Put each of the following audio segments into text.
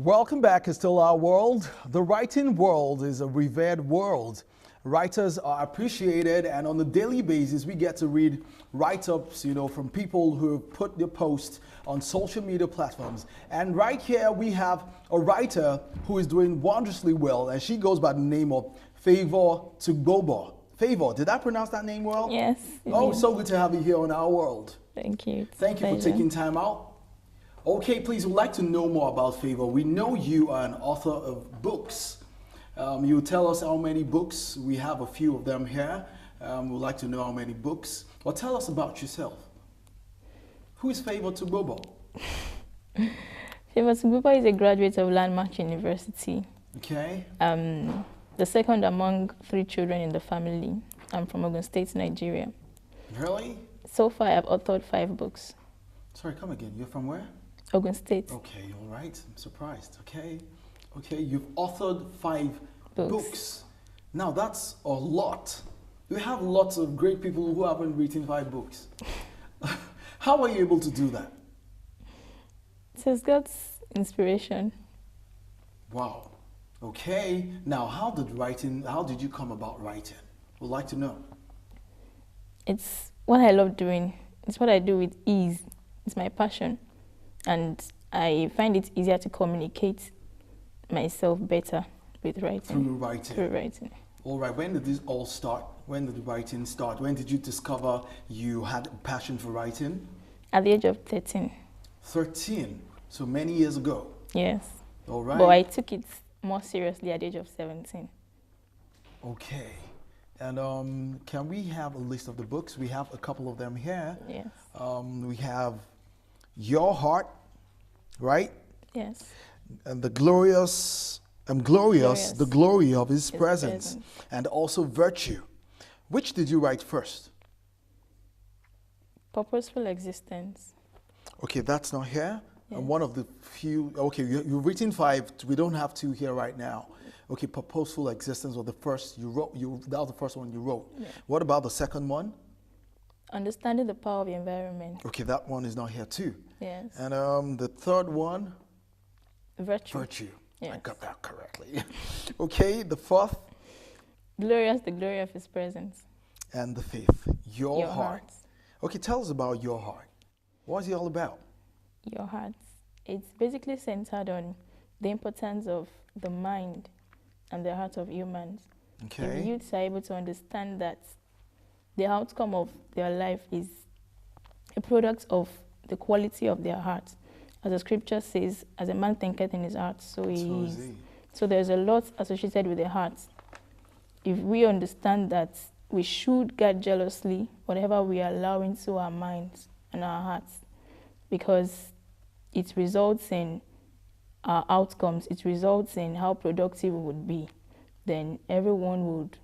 Welcome back. It's still our world. The writing world is a revered world. Writers are appreciated, and on a daily basis, we get to read write-ups, from people who have put their posts on social media platforms. And right here, we have a writer who is doing wondrously well, and she goes by the name of Favour Tugbobo. Favour, did I pronounce that name well? Yes. Oh, so good to have you here on our world. Thank you. Thank you for taking time out. Okay, please, we'd like to know more about Favour. We know you are an author of books. You tell us how many books. We have a few of them here. We'd like to know how many books. Well, tell us about yourself. Who is Favour Tugbobo? Favour Tugbobo is a graduate of Landmark University. Okay. The second among 3 children in the family. I'm from Ogun State, Nigeria. Really? So far, I've authored 5 books. Sorry, come again. You're from where? Ogun State. Okay, all right. I'm surprised. Okay. Okay, you've authored 5 books. Now, that's a lot. We have lots of great people who haven't written 5 books. How are you able to do that? It has God's inspiration. Wow. Okay. Now, how did you come about writing? We'd like to know. It's what I love doing. It's what I do with ease. It's my passion. And I find it easier to communicate myself better with writing. Through writing? Through writing. All right. When did this all start? When did the writing start? When did you discover you had a passion for writing? At the age of 13. 13? So many years ago? Yes. All right. But I took it more seriously at the age of 17. Okay. And can we have a list of the books? We have a couple of them here. Yes. We have Your Heart, right? Yes. And the glorious, the glory of His presence. And also Virtue. Which did you write first? Purposeful Existence. Okay, that's not here. Yes. And one of the few, okay, you've written 5. We don't have 2 here right now. Okay, Purposeful Existence was the first you wrote. That was the first one you wrote. Yeah. What about the second one? Understanding the Power of the Environment. Okay, that one is not here too. Yes. And the third one? Virtue. Virtue. Yes. I got that correctly. Okay, the fourth? Glorious, the glory of His presence. And the fifth? Your Heart. Heart. Okay, tell us about Your Heart. What is it all about? Your Heart. It's basically centered on the importance of the mind and the heart of humans. Okay. If youths are able to understand that the outcome of their life is a product of the quality of their heart. As the scripture says, as a man thinketh in his heart, so he is. So there's a lot associated with the heart. If we understand that we should guard jealously whatever we allow into our minds and our hearts, because it results in our outcomes, it results in how productive we would be, then everyone would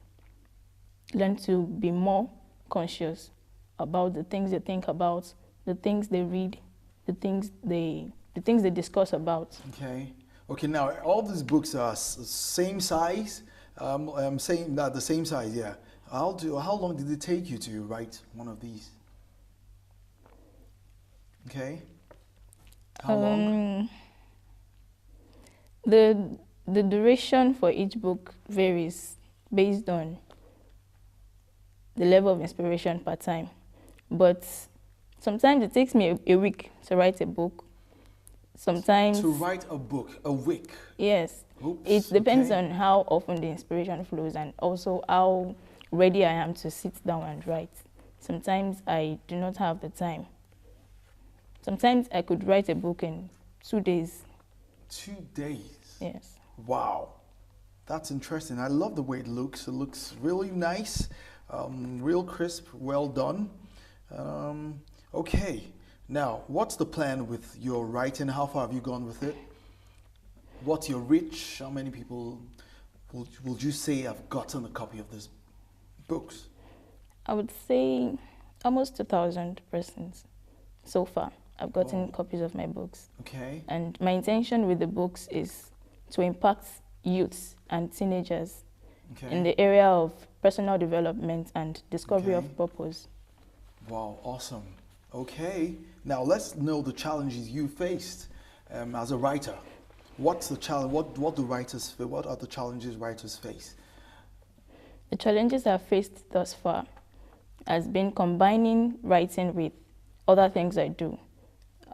learn to be more conscious about the things they think about, the things they read, the things they discuss about. Okay. Okay, now all these books are same size. I'm saying that the same size, yeah. How long did it take you to write one of these? Okay. How long? The duration for each book varies based on the level of inspiration per time. But sometimes it takes me a week to write a book. Sometimes... To write a book, a week? Yes. Oops, it depends on how often the inspiration flows and also how ready I am to sit down and write. Sometimes I do not have the time. Sometimes I could write a book in 2 days. 2 days? Yes. Wow. That's interesting. I love the way it looks. It looks really nice, real crisp, well done. Okay. Now, what's the plan with your writing? How far have you gone with it? What's your reach? How many people would you say have gotten a copy of these books? I would say almost 2,000 persons so far. I've gotten copies of my books. Okay. And my intention with the books is to impact youths and teenagers in the area of personal development and discovery of purpose. Wow, awesome. Okay. Now let's know the challenges you faced as a writer. What's the challenge? What do writers? What are the challenges writers face? The challenges I've faced thus far has been combining writing with other things I do.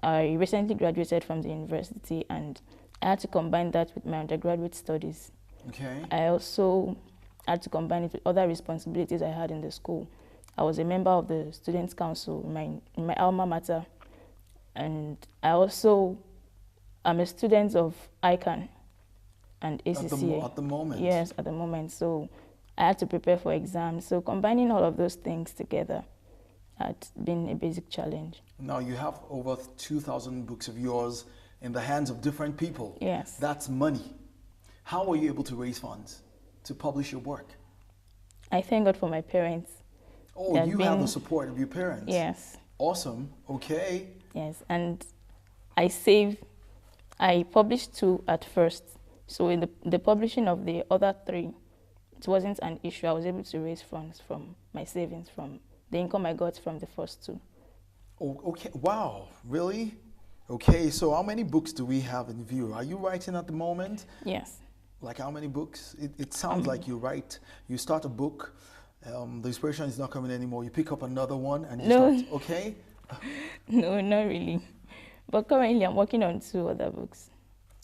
I recently graduated from the university and I had to combine that with my undergraduate studies. Okay. I also had to combine it with other responsibilities I had in the school. I was a member of the Students' Council in my alma mater, and I also am a student of ICANN and ACCA. At the moment? Yes, at the moment. So I had to prepare for exams. So combining all of those things together had been a basic challenge. Now you have over 2,000 books of yours in the hands of different people. Yes. That's money. How were you able to raise funds to publish your work? I thank God for my parents. Oh, you have the support of your parents? Yes. Awesome. Okay. Yes, and I published 2 at first. So in the publishing of the other 3, it wasn't an issue. I was able to raise funds from my savings, from the income I got from the first 2. Oh, okay. Wow. Really? Okay. So how many books do we have in view? Are you writing at the moment? Yes. Like how many books? It sounds like you write. You start a book. The inspiration is not coming anymore. You pick up another one and you start. Okay. No, not really. But currently, I'm working on 2 other books.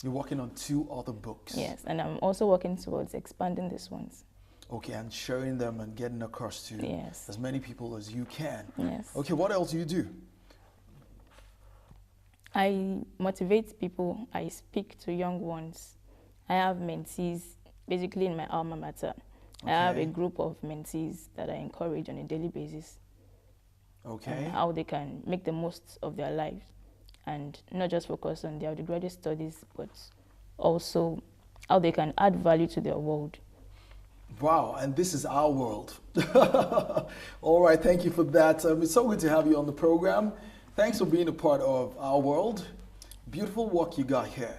You're working on 2 other books. Yes, and I'm also working towards expanding these ones. Okay, and sharing them and getting across to as many people as you can. Yes. Okay, what else do you do? I motivate people. I speak to young ones. I have mentees, basically in my alma mater. Okay. I have a group of mentees that I encourage on a daily basis. Okay. How they can make the most of their lives and not just focus on their undergraduate studies, but also how they can add value to their world. Wow, and this is our world. All right, thank you for that. It's so good to have you on the program. Thanks for being a part of our world. Beautiful work you got here.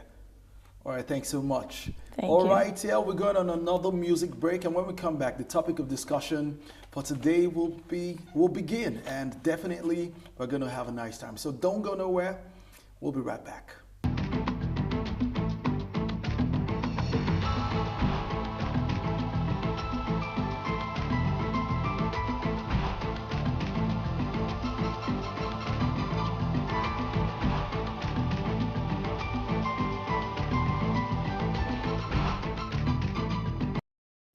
All right, thanks so much. Thank you. All right, yeah, we're going on another music break, and when we come back, the topic of discussion for today will begin, and definitely we're going to have a nice time. So don't go nowhere. We'll be right back.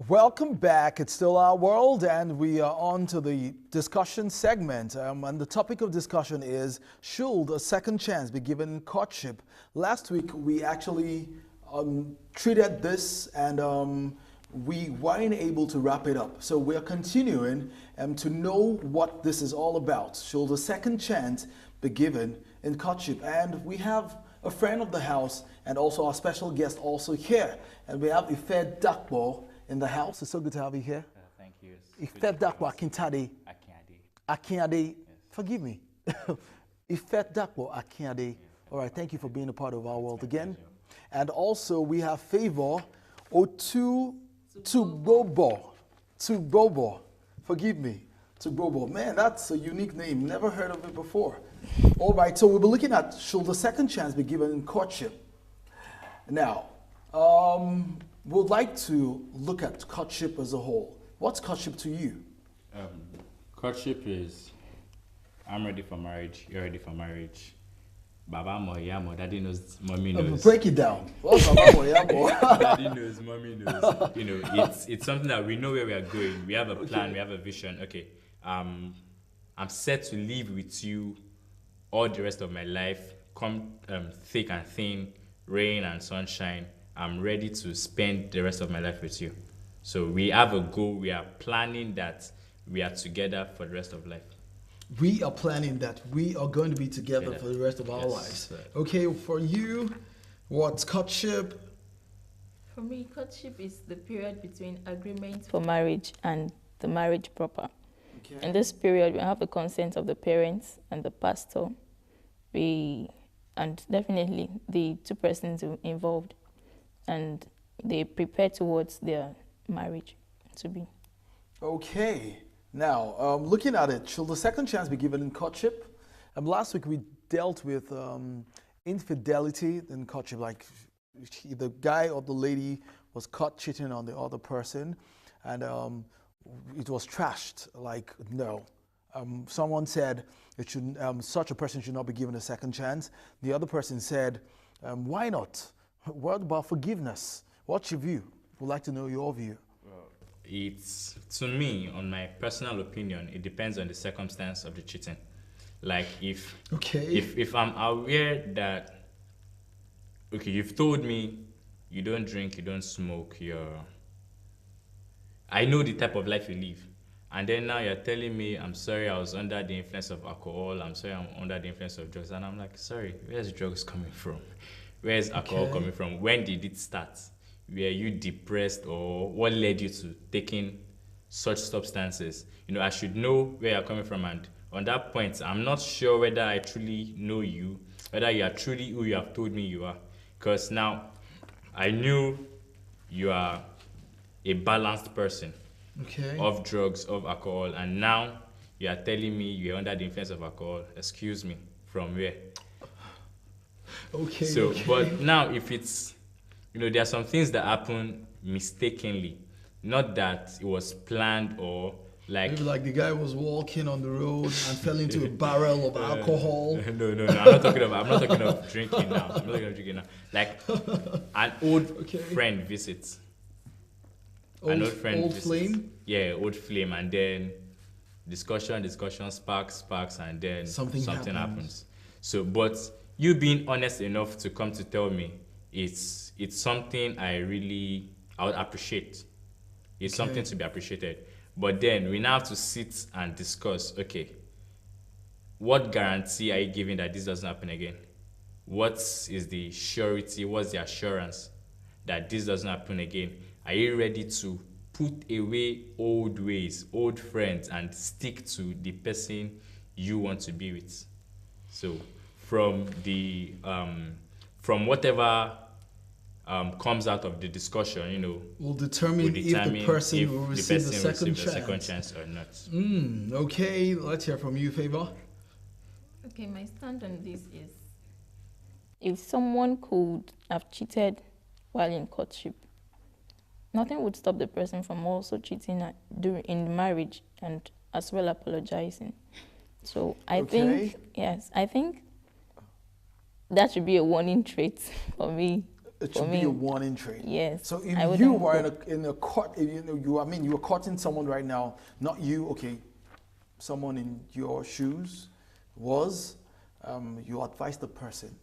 Welcome back. It's still our world, and we are on to the discussion segment. And the topic of discussion is, should a second chance be given in courtship? Last week, we actually treated this, and we weren't able to wrap it up. So we are continuing to know what this is all about. Should a second chance be given in courtship? And we have a friend of the house and also our special guest also here. And we have Tugbobo in the house. It's so good to have you here. Thank you. Tugbobo Oloyede. Forgive me. Tugbobo Oloyede. All right, thank you for being a part of our world again. And also we have Favour Tugbobo. Forgive me. Tugbobo. Man, that's a unique name. Never heard of it before. All right, so we'll be looking at, should the second chance be given in courtship? Now, we'd like to look at courtship as a whole. What's courtship to you? Courtship is, I'm ready for marriage, you're ready for marriage. Baba mo, yamo, daddy knows, mommy knows. Break it down. What's Baba mo, yamo? Daddy knows, mommy knows. You know, it's something that we know where we are going. We have a plan, we have a vision. Okay, I'm set to live with you all the rest of my life. Come thick and thin, rain and sunshine. I'm ready to spend the rest of my life with you. So we have a goal. We are planning that we are together for the rest of life. We are planning that we are going to be together for the rest of our lives. Sir. Okay, for you, what's courtship? For me, courtship is the period between agreement for marriage and the marriage proper. Okay. In this period, we have the consent of the parents and the pastor, and definitely the 2 persons involved, and they prepare towards their marriage to be. Okay. Now, looking at it, should the second chance be given in courtship? Last week we dealt with infidelity in courtship, like the guy or the lady was caught cheating on the other person, and it was trashed. Like, no. Someone said it should, such a person should not be given a second chance. The other person said, why not? What about forgiveness? What's your view? We'd like to know your view. It's, to me, on my personal opinion, it depends on the circumstance of the cheating. Like, if I'm aware that, okay, you've told me you don't drink, you don't smoke, I know the type of life you live. And then now you're telling me, I'm sorry, I was under the influence of alcohol, I'm sorry, I'm under the influence of drugs. And I'm like, sorry, where's drugs coming from? Where's alcohol coming from? When did it start? Were you depressed, or what led you to taking such substances? I should know where you're coming from. And on that point, I'm not sure whether I truly know you, whether you are truly who you have told me you are. Because now I knew you are a balanced person of drugs, of alcohol, and now you are telling me you're under the influence of alcohol. Excuse me, from where? But now if it's, there are some things that happen mistakenly, not that it was planned, or like... Maybe like the guy was walking on the road and fell into a barrel of alcohol. No, I'm not talking of drinking now. I'm not talking of drinking now. Like, an old friend visits. Old flame? Yeah, old flame, and then discussion, sparks, and then something happens. So, but you being honest enough to come to tell me, it's something I would appreciate. It's something to be appreciated. But then we now have to sit and discuss, okay, what guarantee are you giving that this doesn't happen again? What is the surety, what's the assurance that this doesn't happen again? Are you ready to put away old ways, old friends, and stick to the person you want to be with? So from whatever comes out of the discussion, will determine if the person will receive the second chance or not. Okay, let's hear from you, Favour. Okay, my stand on this is, if someone could have cheated while in courtship, nothing would stop the person from also cheating in marriage and as well apologizing. So I think that should be a warning trait for me. It should be a warning trait. Yes. So if you were in a court, you were courting someone right now, not you, someone in your shoes you advise the person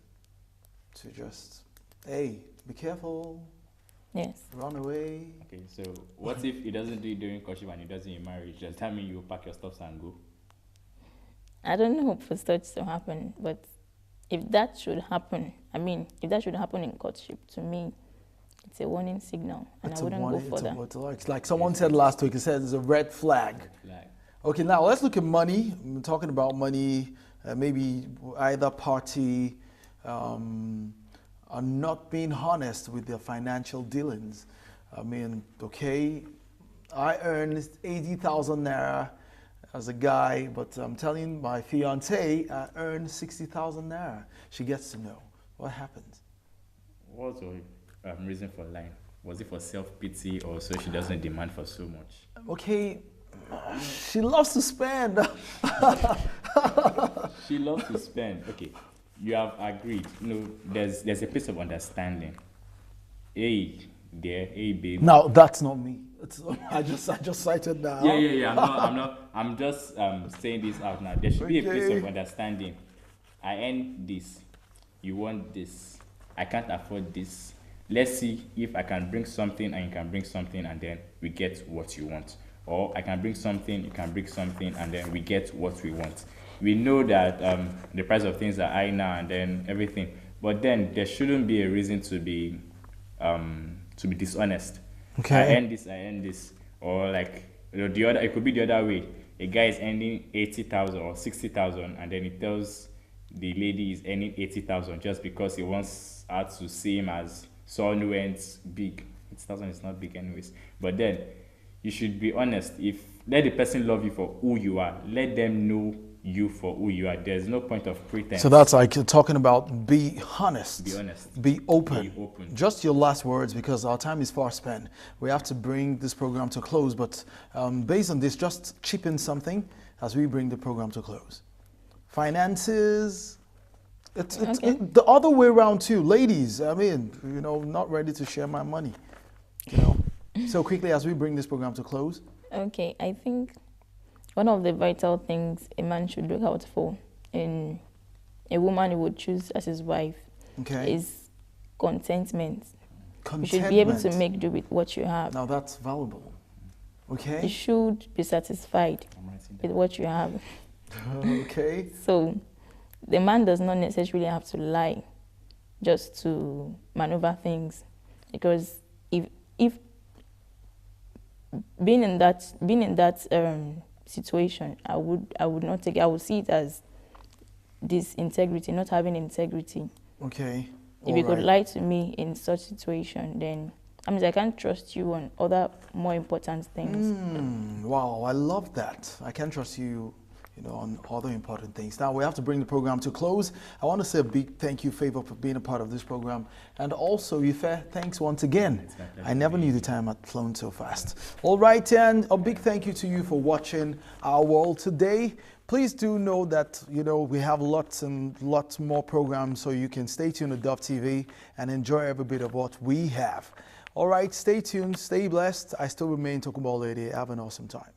to just, hey, be careful. Yes. Run away. Okay, so what if he doesn't do it during courtship and he does it in marriage? Does that mean you pack your stuff and go? I don't know for such to happen, but if that should happen in courtship, to me, it's a warning signal, and I wouldn't go further. It's like someone said last week, it said it's a red flag. Okay, now let's look at money. We're talking about money. Maybe either party are not being honest with their financial dealings. I earned 80,000 naira as a guy, but I'm telling my fiancée I earned 60,000 naira. She gets to know. What happens? What's the reason for lying? Was it for self-pity, or so she doesn't demand for so much? Okay, she loves to spend. She loves to spend. Okay, you have agreed. There's a place of understanding. Hey, there, hey, babe. Now that's not me. I just cited that. Yeah. I'm just saying this out now. There should be a place of understanding. I earn this. You want this. I can't afford this. Let's see if I can bring something and you can bring something, and then we get what you want. Or I can bring something, you can bring something, and then we get what we want. We know that the price of things are high now and then everything, but then there shouldn't be a reason to be dishonest. Okay. I earn this, or like the other. It could be the other way. A guy is earning 80,000 or 60,000, and then he tells the lady is earning 80,000 just because he wants her to see him as someone who earns big. 80,000 is not big anyways. But then you should be honest. Let the person love you for who you are. Let them know you for who you are. There's no point of pretense. So that's like you're talking about be honest. Be honest. Be open. Be open. Just your last words, because our time is far spent. We have to bring this program to close, but based on this, just chip in something as we bring the program to close. Finances. It's the other way around too. Ladies, I mean, you know, not ready to share my money. You know. So quickly as we bring this program to close. Okay, I think one of the vital things a man should look out for in a woman he would choose as his wife is contentment. You should be able to make do with what you have. Now that's valuable. Okay. You should be satisfied with what you have. Okay. So the man does not necessarily have to lie just to maneuver things, because if being in that situation, I would not take it. I would see it as disintegrity, not having integrity. Okay. If you could lie to me in such situation, then I can't trust you on other more important things. Wow, I love that. I can't trust you, you know, on other important things. Now we have to bring the program to close. I want to say a big thank you, Favour, for being a part of this program, and also Ife, thanks once again. I never knew the time had flown so fast. All right, and a big thank you to you for watching Our World today. Please do know that, you know, we have lots and lots more programs, so you can stay tuned to Dove TV and enjoy every bit of what we have. All right, stay tuned, stay blessed. I still remain Tokunbo Oloyede. Have an awesome time.